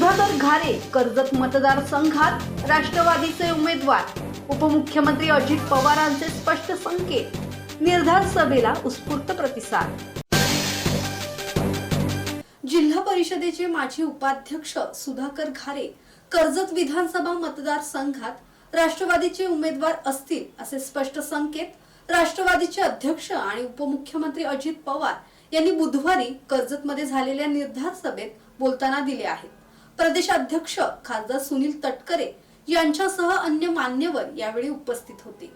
सुधाकर घारे कर्जत मतदारसंघात राष्ट्रवादीचे उमेदवार, उपमुख्यमंत्री अजित पवारांचे स्पष्ट संकेत, निर्धार सभेला उत्स्फूर्त प्रतिसाद। जिल्हा परिषदेचे माजी उपाध्यक्ष सुधाकर घारे कर्जत विधानसभा मतदारसंघात राष्ट्रवादीचे उमेदवार असतील असे स्पष्ट संकेत राष्ट्रवादीचे अध्यक्ष आणि उपमुख्यमंत्री अजित पवार यांनी बुधवारी कर्जतमध्ये झालेल्या निर्धार सभेत बोलताना दिले आहेत। प्रदेशाध्यक्ष खासदार सुनील तटकरे यांच्यासह अन्य मान्यवर यावेळी उपस्थित होते।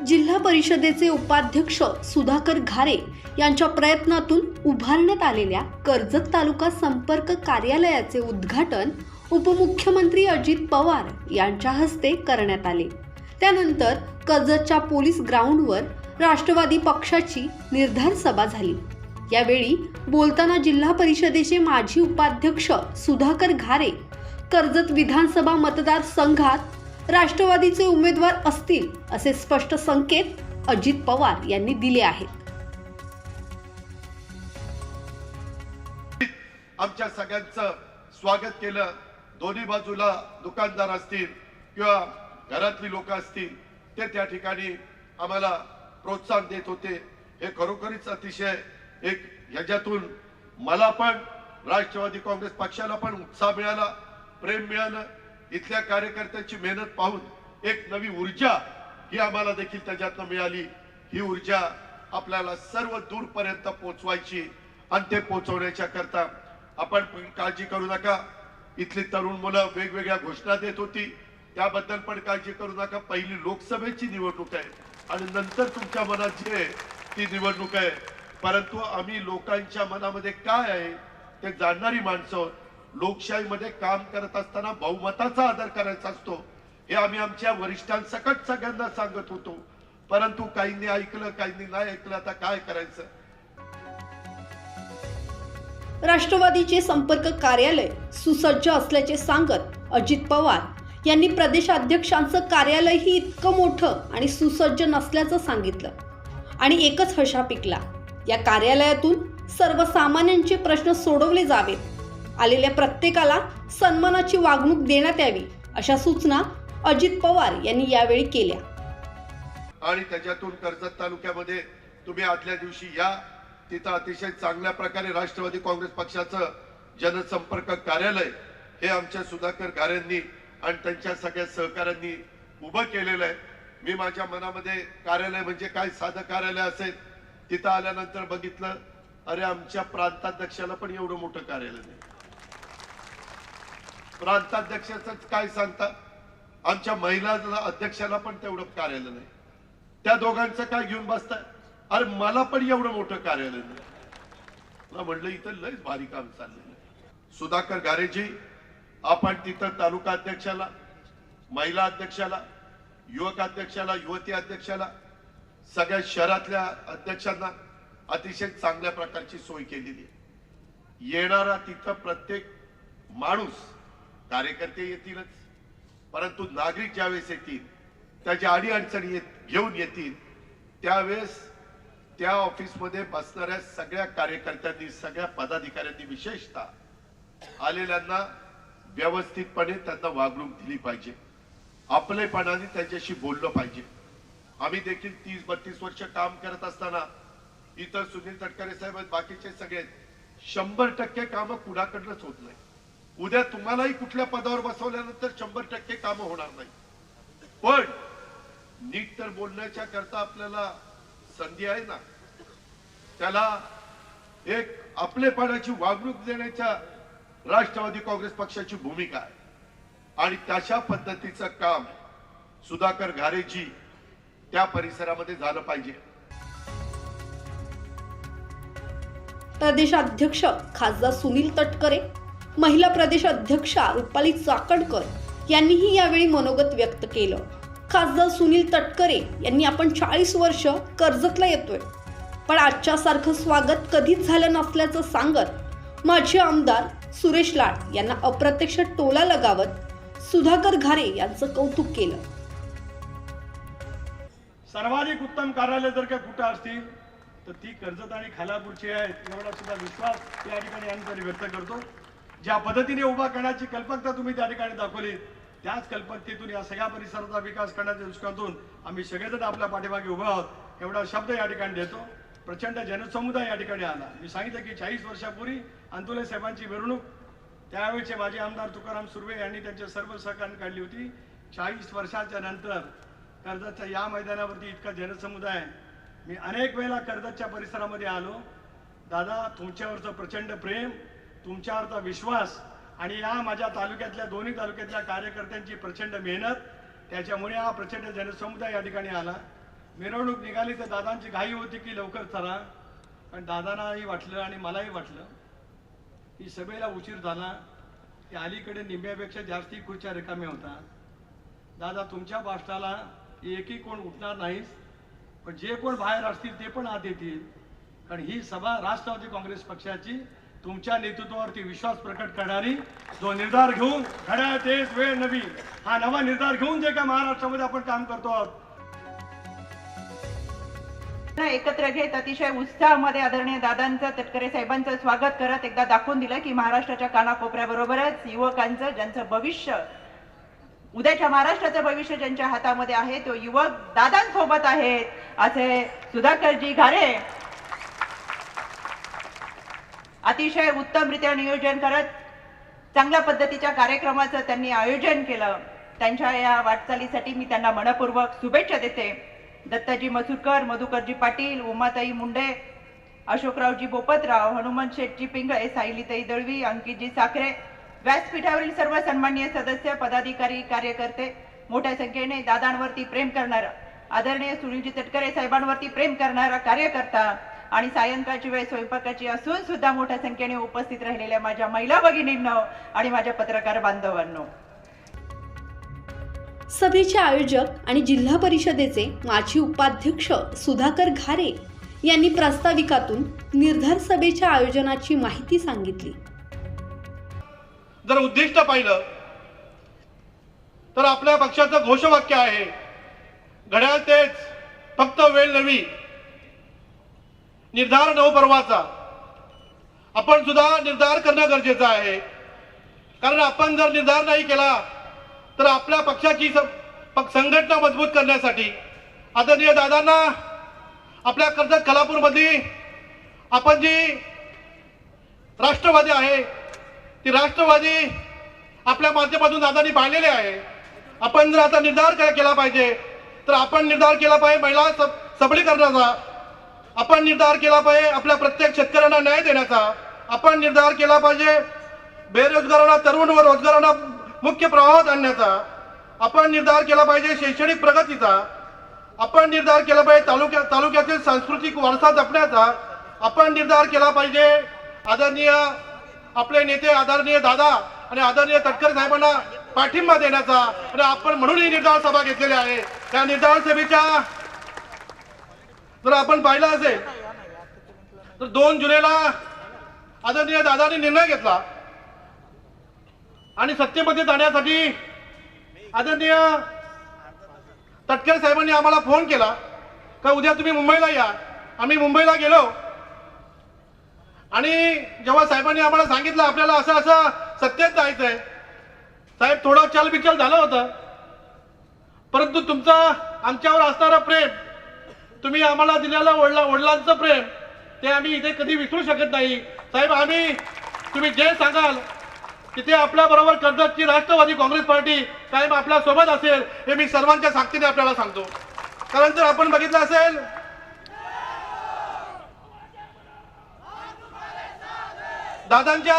जिल्हा परिषदेचे उपाध्यक्ष सुधाकर घारे यांच्या प्रयत्नातून उभारण्यात आलेल्या कर्जत तालुका संपर्क कार्यालयाचे उद्घाटन उपमुख्यमंत्री अजित पवार यांच्या हस्ते करण्यात आले। त्यानंतर कर्जतच्या पोलीस ग्राउंडवर राष्ट्रवादी पक्षाची निर्धार सभा झाली। यावेळी बोलताना जिल्हा परिषदेचे माजी उपाध्यक्ष सुधाकर घारे कर्जत विधानसभा मतदारसंघात राष्ट्रवादीचे उमेदवार असतील असे स्पष्ट संकेत अजित पवार यांनी दिले आहेत। आमच्या सगळ्यांचं स्वागत केलं। दोन्ही बाजूला दुकानदार असतील किंवा घरातली लोक असतील ते त्या ठिकाणी आम्हाला प्रोत्साहन देत होते। हे खरोखरीच अतिशय एक ह्याच्यातून मला पण राष्ट्रवादी काँग्रेस पक्षाला पण उत्साह मिळाला, प्रेम मिळालं। इथल्या कार्यकर्त्यांची मेहनत पाहून एक नवी ऊर्जा ही आम्हाला देखील त्याच्यातून मिळाली। ही ऊर्जा आपल्याला सर्व दूरपर्यंत पोहोचवायची आणि ते पोहोचवण्याच्या करता आपण काळजी करू नका। इथली तरुण मुलं वेगवेगळ्या घोषणा देत होती, त्याबद्दल पण काळजी करू नका। पहिली लोकसभेची निवडणूक आहे आणि नंतर तुमच्या मनात जी आहे ती निवडणूक आहे, परंतु आम्ही लोकांच्या मनामध्ये काय आहे ते जाणणारी माणसं। लोकशाहीमध्ये काम करत असताना बहुमताचा आदर करायचा असतो हे आम्ही आमच्या वरिष्ठांसकट सगळ्यांना सांगत होतो, परंतु काहींनी ऐकलं काहींनी नाही ऐकलं। आता काय करायचं। राष्ट्रवादीचे संपर्क कार्यालय सुसज्ज असल्याचे सांगत अजित पवार यांनी प्रदेशाध्यक्षांचं कार्यालयही इतकं मोठं आणि सुसज्ज नसल्याचं सांगितलं आणि एकच हशा पिकला। या कार्यालयातून सर्वसामान्यांचे प्रश्न सोडवले जावेत, आलेल्या प्रत्येकाला सन्मानाची वागणूक देण्यात यावी अशा सूचना अजित पवार यांनी यावेळी केल्या। आणि त्याच्यातून कर्जत तालुक्यामध्ये तुम्ही आदल्या दिवशी या तिथं अतिशय चांगल्या प्रकारे राष्ट्रवादी काँग्रेस पक्षाचं जनसंपर्क कार्यालय हे आमच्या सुधाकर घारेंनी आणि त्यांच्या सगळ्या सहकाऱ्यांनी उभं केलेलं आहे। मी माझ्या मनामध्ये कार्यालय म्हणजे काय साधं कार्यालय असेल, तिथं आल्यानंतर बघितलं अरे आमच्या प्रांताध्यक्षाला पण एवढं मोठं कार्यालय नाही। प्रांताध्यक्षाचं काय सांगता, आमच्या महिला अध्यक्षाला पण तेवढं कार्यालय नाही। त्या दोघांचं काय घेऊन बसताय, अरे मला पण एवढं मोठं कार्यालय नाही। मला म्हटलं इथं लयच भारी काम चाललेलं आहे। सुधाकर घारेजी आपण तिथं तालुका अध्यक्षाला, महिला अध्यक्षाला, युवक अध्यक्षाला, युवती अध्यक्षाला, सगळ्या शहरातल्या अध्यक्षांना अतिशय चांगल्या प्रकारची सोय केलेली आहे। येणारा तिथं प्रत्येक माणूस, कार्यकर्ते येतीलच, परंतु नागरिक ज्यावेळेस येतील त्याच्या अडीअडचणी घेऊन येतील त्यावेळेस त्या ऑफिसमध्ये बसणाऱ्या सगळ्या कार्यकर्त्यांनी, सगळ्या पदाधिकाऱ्यांनी विशेषतः आलेल्यांना व्यवस्थितपणे त्यांना वागणूक दिली पाहिजे, आपलेपणाने त्यांच्याशी बोललं पाहिजे। आम्ही देखील 30-32 वर्ष काम करत असताना इतर सुनील तटकरे साहेब बाकीचे सगळे 100% कामं कुणाकडनंच होत नाही। उद्या तुम्हालाही कुठल्या पदावर बसवल्यानंतर 100% कामं होणार नाही, पण नीट तर बोलण्याच्या करता आपल्याला संधी आहे ना, त्याला एक आपलेपणाची वागणूक देण्याच्या राष्ट्रवादी काँग्रेस पक्षाची भूमिका आहे आणि तशा पद्धतीचं काम सुधाकर घारेजी त्या परिसरामध्ये झालं पाहिजे। प्रदेशाध्यक्ष खासदार सुनील तटकरे, महिला प्रदेश अध्यक्षा रुपाली चाकणकर यांनीही यावेळी मनोगत व्यक्त केलं। खासदार सुनील तटकरे यांनी आपण 40 वर्ष कर्जतला येतोय, पण आजच्या सारखं स्वागत कधीच झालं नसल्याचं सांगत माजी आमदार सुरेश लाड यांना अप्रत्यक्ष टोला लगावत सुधाकर घारे यांचं कौतुक केलं। सर्वाधिक उत्तम कार्यालय जर का कुठं असतील तर ती कर्जत आणि खालापूरची आहेत, एवढा सुद्धा विश्वास या ठिकाणी आम्ही व्यक्त करतो। ज्या पद्धतीने उभा करण्याची कल्पकता तुम्ही त्या ठिकाणी दाखवली, त्याच कल्पकतेतून या सगळ्या परिसराचा विकास करण्याच्या दृष्टिकोनातून आम्ही सगळेजण आपल्या पाठीमागे उभे आहोत एवढा शब्द या ठिकाणी देतो. प्रचंड जनसमुदाय या ठिकाणी आला. मी सांगितलं की 40 वर्षापूर्वी अंतुले साहेबांची मिरवणूक त्यावेळेचे माजी आमदार तुकाराम सुर्वे यांनी त्यांच्या सर्व सहकार्याने काढली होती. 40 वर्षाच्या नंतर कर्जतच्या या मैदानावरती इतका जनसमुदाय. मी अनेक वेळेला कर्जतच्या परिसरामध्ये आलो. दादा, तुमच्यावरचं प्रचंड प्रेम, तुमच्यावरचा विश्वास आणि या माझ्या तालुक्यातल्या दोन्ही तालुक्यातल्या कार्यकर्त्यांची प्रचंड मेहनत, त्याच्यामुळे हा प्रचंड जनसमुदाय या ठिकाणी आला. मिरवणूक निघाली तर दादांची घाई होती की लवकर चला, पण दादांनाही वाटलं आणि मलाही वाटलं की सभेला उशीर झाला की अलीकडे निम्म्यापेक्षा जास्ती खुर्च्या रिकाम्या होता. दादा, तुमच्या भाषणाला एकही कोण उठणार नाहीच, पण जे कोण बाहेर असतील ते पण आत येतील, कारण ही सभा राष्ट्रवादी काँग्रेस पक्षाची तुमच्या नेतृत्वावरती विश्वास प्रकट करणारी, जो निर्धार घेऊन घड्याळ तेच वेळ नवी हा नवा निर्धार घेऊन जे का महाराष्ट्रामध्ये आपण काम करतो आहोत. एकत्र घेत अतिशय उत्साहामध्ये आदरणीय दादांचं, तटकरे साहेबांचं स्वागत करत एकदा दाखवून दिलं की महाराष्ट्राच्या कानाकोपऱ्याबरोबरच युवकांचं, ज्यांचं भविष्य, उद्याच्या महाराष्ट्राचं भविष्य ज्यांच्या हातामध्ये आहे, तो युवक दादांसोबत आहेत, असे सुधाकरजी घारे अतिशय उत्तमरित्या नियोजन करत चांगल्या पद्धतीच्या कार्यक्रमाचं त्यांनी आयोजन केलं. त्यांच्या या वाटचालीसाठी मी त्यांना मनपूर्वक शुभेच्छा देते. दत्ताजी मसुरकर, मधुकरजी पाटील, उमाताई मुंडे, अशोकरावजी बोपतराव, हनुमंत शेटजी पिंगळे, सायलीताई दळवी, अंकितजी साखरे, व्यासपीठावरील सर्व सन्माननीय सदस्य, पदाधिकारी, कार्यकर्ते, मोठ्या संख्येने दादांवरती प्रेम करणारा, आदरणीय सुनीलजी तटकरे साहेबांवरती प्रेम करणारा कार्यकर्ता आणि सायंकाळची वेळ स्वयंपाकाची असून सुद्धा मोठ्या संख्येने उपस्थित राहिलेल्या माझ्या महिला भगिनींनो आणि माझ्या पत्रकार बांधवांनो. सभेचे आयोजक आणि जिल्हा परिषदेचे माजी उपाध्यक्ष सुधाकर घारे यांनी प्रास्ताविकातून निर्धार सभेच्या आयोजनाची माहिती सांगितली. जर उद्दिष्ट पाहिलं तर आपल्या पक्षाचं घोषवाक्य आहे, घड्याळ तेच, फक्त वेळ नवी, निर्धार नवपर्वाचा. आपण सुद्धा निर्धार करणं गरजेचं आहे, कारण आपण जर निर्धार नाही केला तर आपल्या पक्षाची संघटना मजबूत करण्यासाठी आदरणीय दादांना आपल्या कर्जत खालापूरमध्ये आपण जी राष्ट्रवादी आहे ती राष्ट्रवादी आपल्या माध्यमातून दादांनी पाहिलेले आहे. आपण जर आता निर्धार केला पाहिजे तर आपण निर्धार केला पाहिजे महिला सबलीकरणाचा, आपण निर्धार केला पाहिजे आपल्या प्रत्येक शेतकऱ्यांना न्याय देण्याचा, आपण निर्धार केला पाहिजे बेरोजगारांना, तरुण व रोजगारांना मुख्य प्रवाहात आणण्याचा, आपण निर्धार केला पाहिजे शैक्षणिक प्रगतीचा, आपण निर्धार केला पाहिजे तालुक्यातील सांस्कृतिक वारसा जपण्याचा, आपण निर्धार केला पाहिजे आदरणीय आपले नेते आदरणीय दादा आणि आदरणीय तटकरे साहेबांना पाठिंबा देण्याचा. आणि आपण म्हणून ही निर्धार सभा घेतलेली आहे. त्या निर्धार सभेच्या जर आपण पाहिलं असेल तर 2 जुलैला आदरणीय दादांनी निर्णय घेतला आणि सत्तेमध्ये जाण्यासाठी आदरणीय तटकरे साहेबांनी आम्हाला फोन केला का उद्या तुम्ही मुंबईला या. आम्ही मुंबईला गेलो आणि जेव्हा साहेबांनी आम्हाला सांगितलं आपल्याला असं असं सत्तेत जायचंय, साहेब थोडं चलबिचल झालं होतं, परंतु तुमचं आमच्यावर असणारं प्रेम, तुम्ही आम्हाला दिलेलं वडिलांचं प्रेम, ते आम्ही इथे कधी विसरू शकत नाही. साहेब, आम्ही तुम्ही जे सांगाल तिथे आपल्या बरोबर कर्जतची राष्ट्रवादी काँग्रेस पार्टी कायम आपल्या सोबत असेल, हे मी सर्वांच्या साक्षीने आपल्याला सांगतो. कारण जर आपण बघितलं असेल दादांच्या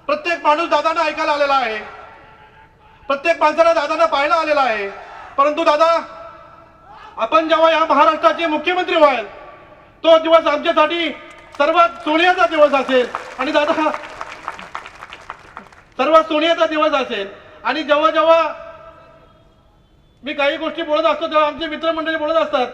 प्रत्येक माणूस दादांना ऐकायला आलेला आहे, प्रत्येक माणसाला दादांना पाहायला आलेला आहे. परंतु दादा, आपण जेव्हा या महाराष्ट्राचे मुख्यमंत्री व्हाल तो दिवस आमच्यासाठी सर्वात सोनियाचा दिवस असेल. आणि दादा, सर्वात सोनियाचा दिवस असेल. आणि जेव्हा जेव्हा मी काही गोष्टी बोलत असतो तेव्हा आमचे मित्रमंडळी बोलत असतात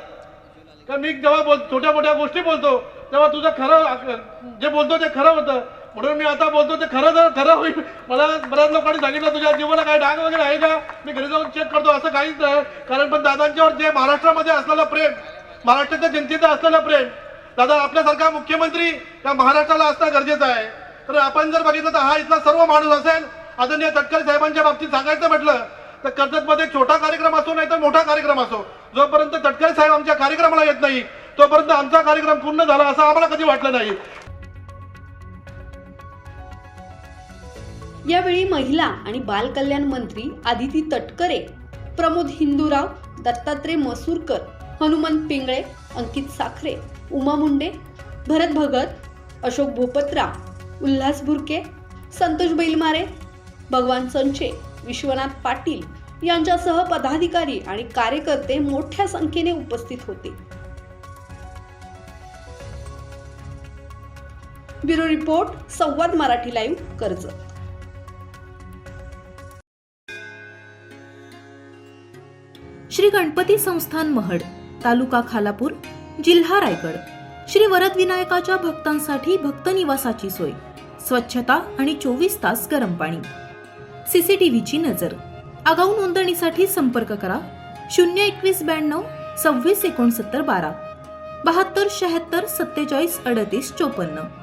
का मी जेव्हा छोट्या मोठ्या गोष्टी बोलतो तेव्हा तुझं खरं जे बोलतो ते खरं होतं, म्हणून मी आता बोलतो ते खरं होईल. मला बऱ्याच लोकांनी सांगितलं तुझ्या जीवनाला काही डाग वगैरे आहे का, मी घरी जाऊन चेक करतो, असं काहीच नाही. कारण पण दादांच्यावर जे महाराष्ट्रामध्ये असलेलं प्रेम, महाराष्ट्राच्या जनतेचं असलेलं प्रेम, दादा आपल्यासारखा मुख्यमंत्री या महाराष्ट्राला असणं गरजेचं आहे. तर आपण जर बघितलं तर हा इथला सर्व माणूस असेल. आदरणीय तटकरे साहेबांच्या बाबतीत सांगायचं म्हटलं तर कर्जतमध्ये छोटा कार्यक्रम असो नाही तर मोठा कार्यक्रम असो, जोपर्यंत तटकरे साहेब आमच्या कार्यक्रमाला येत नाही तोपर्यंत आमचा कार्यक्रम पूर्ण झाला असं आम्हाला कधी वाटलं नाही. यावेळी महिला आणि बाल कल्याण मंत्री आदिती तटकरे, प्रमोद हिंदूराव, दत्तात्रय मसूरकर, हनुमंत पिंगळे, अंकित साखरे, उमा मुंडे, भरत भगत, अशोक भोपत्रा, उल्हास भुरके, संतोष बैलमारे, भगवान संचे, विश्वनाथ पाटील यांच्यासह पदाधिकारी आणि कार्यकर्ते मोठ्या संख्येने उपस्थित होते. ब्युरो रिपोर्ट, संवाद मराठी लाईव्ह, कर्जत. श्री गणपती संस्थान महड, तालुका खालापूर, जिल्हा रायगड. श्री वरदविनायकाच्या भक्तांसाठी भक्त निवासाची सोय, स्वच्छता आणि 24 तास गरम पाणी. सीसीटीव्हीची नजर. आगाऊ नोंदणीसाठी संपर्क करा 02192 26 69 12 72 76 47 38 54.